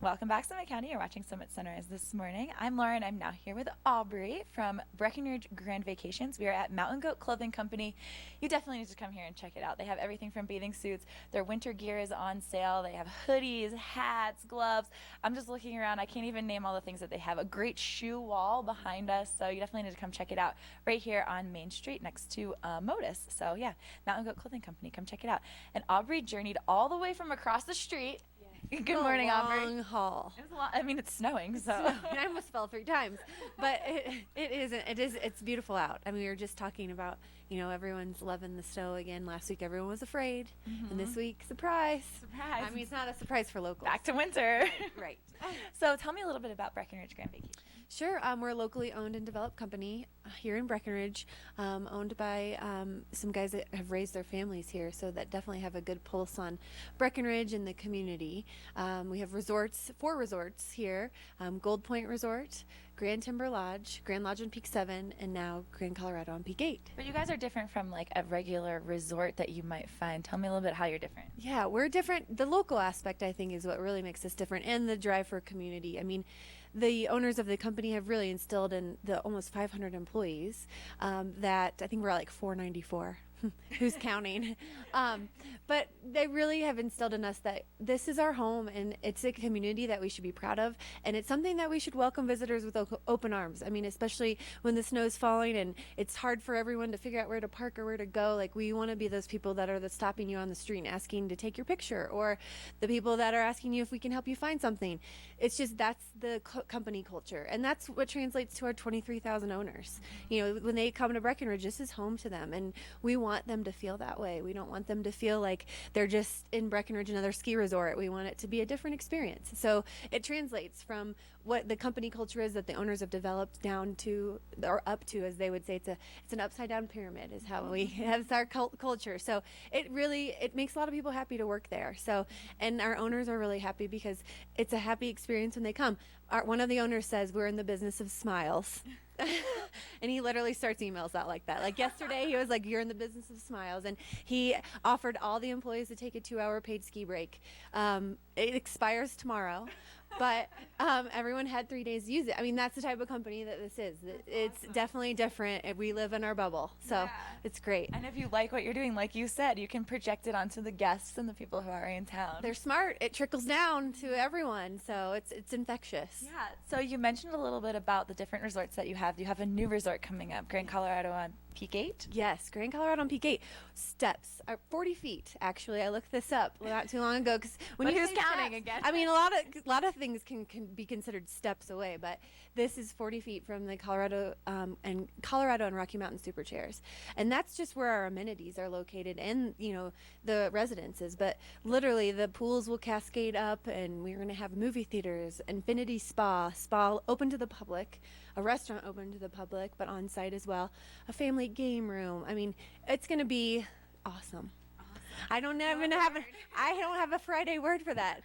Welcome back, Summit County. You're watching Summit Sunrise this morning. I'm Lauren. I'm now here with Aubrey from Breckenridge Grand Vacations. We are at Mountain Goat Clothing Company. You definitely need to come here and check it out. They have everything from bathing suits. Their winter gear is on sale. They have hoodies, hats, gloves. I'm just looking around. I can't even name all the things that they have. A great shoe wall behind us, so you definitely need to come check it out right here on Main Street next to Modus. So yeah, Mountain Goat Clothing Company. Come check it out. And Aubrey journeyed all the way from across the street. Good morning, Aubrey. Long haul. It was a lot. I mean, it's snowing, so I almost fell 3 times, but it isn't. It's beautiful out. I mean, we were just talking about, everyone's loving the snow again. Last week, everyone was afraid, and this week, surprise. Surprise. I mean, it's not a surprise for locals. Back to winter. Right. So tell me a little bit about Breckenridge Grand Vacation. Sure. We're a locally owned and developed company here in Breckenridge, owned by some guys that have raised their families here, so that definitely have a good pulse on Breckenridge and the community. We have 4 resorts here: Gold Point Resort, Grand Timber Lodge, Grand Lodge on Peak 7, and now Grand Colorado on Peak 8. But you guys are different from like a regular resort that you might find. Tell me a little bit how you're different. Yeah, we're different. The local aspect, I think, is what really makes us different, and the drive for community. I mean, the owners of the company have really instilled in the almost 500 employees that I think we're at like 494. Who's counting? But they really have instilled in us that this is our home, and it's a community that we should be proud of, and it's something that we should welcome visitors with open arms. I mean, especially when the snow's falling and it's hard for everyone to figure out where to park or where to go. Like, we want to be those people that are stopping you on the street and asking to take your picture, or the people that are asking you if we can help you find something. It's just, that's the company culture, and that's what translates to our 23,000 owners. When they come to Breckenridge, this is home to them, and we want them to feel that way. We don't want them to feel like they're just in Breckenridge, another ski resort. We want it to be a different experience. So it translates from what the company culture is that the owners have developed down to, or up to, as they would say. It's an upside down pyramid is how we have our culture. So it makes a lot of people happy to work there. So, and our owners are really happy because it's a happy experience when they come. One of the owners says we're in the business of smiles. And he literally starts emails out like that. Like yesterday, he was like, "You're in the business of smiles," and he offered all the employees to take a 2-hour paid ski break. It expires tomorrow, but everyone had 3 days to use it. I mean, that's the type of company that this is. It's awesome. Definitely different. We live in our bubble, so it's great. And if you like what you're doing, like you said, you can project it onto the guests and the people who are in town. They're smart. It trickles down to everyone, so it's infectious. Yeah. So you mentioned a little bit about the different resorts that you have. You have a new resort coming up, Grand Colorado on Peak 8? Yes, Grand Colorado on Peak 8. Steps are 40 feet, actually. I looked this up not too long ago. But who's counting again? I mean, a lot of things can be considered steps away, but this is 40 feet from the Colorado and Rocky Mountain Super Chairs. And that's just where our amenities are located, and, the residences. But literally, the pools will cascade up, and we're going to have movie theaters, infinity spa open to the public, a restaurant open to the public, but on site as well, a family game room. I mean, it's going to be awesome. I don't have a Friday word for that.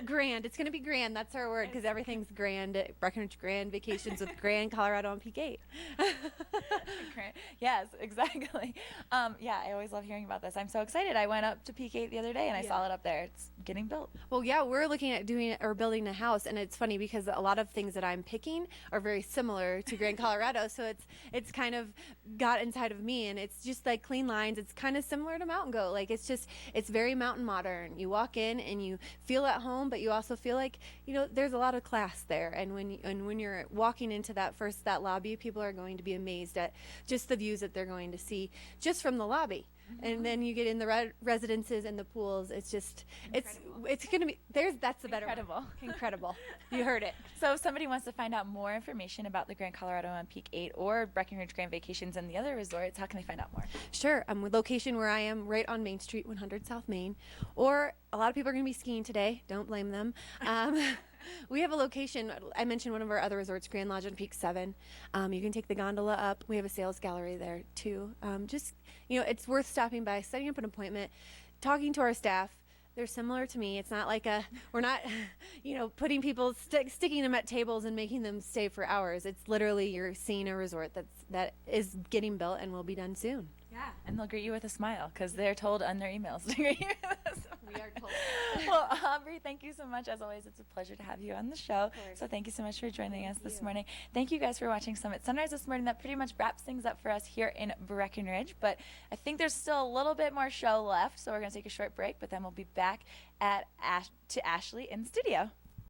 Grand. It's going to be grand. That's our word, because everything's grand at Breckenridge Grand Vacations with Grand Colorado on Peak 8. Yes, exactly. I always love hearing about this. I'm so excited. I went up to Peak 8 the other day, and I saw it up there. It's getting built. Well, yeah, we're looking at building a house, and it's funny because a lot of things that I'm picking are very similar to Grand Colorado, so it's kind of got inside of me, and it's just like clean lines. It's kind of similar to Mountain Goat. Like, it's very mountain modern. You walk in and you feel at home, but you also feel like, there's a lot of class there. And when you're walking into that lobby, people are going to be amazed at just the views that they're going to see just from the lobby. And then you get in the residences and the pools. It's just, it's going to be, that's the better one. Incredible. You heard it. So if somebody wants to find out more information about the Grand Colorado on Peak 8 or Breckenridge Grand Vacations and the other resorts, how can they find out more? Sure. Location where I am, right on Main Street, 100 South Main. Or a lot of people are going to be skiing today. Don't blame them. We have a location. I mentioned one of our other resorts, Grand Lodge on Peak 7. You can take the gondola up. We have a sales gallery there too. It's worth stopping by, setting up an appointment, talking to our staff. They're similar to me. It's not like we're not, putting people, sticking them at tables and making them stay for hours. It's literally, you're seeing a resort that is getting built and will be done soon. Yeah, and they'll greet you with a smile because they're told on their emails to greet you with a smile. We are told. Well, Aubrey, thank you so much. As always, it's a pleasure to have you on the show. course. So thank you so much for joining us this you. morning. Thank you guys for watching Summit Sunrise this morning. That pretty much wraps things up for us here in Breckenridge. But I think there's still a little bit more show left, so we're going to take a short break, but then we'll be back at to Ashley in studio.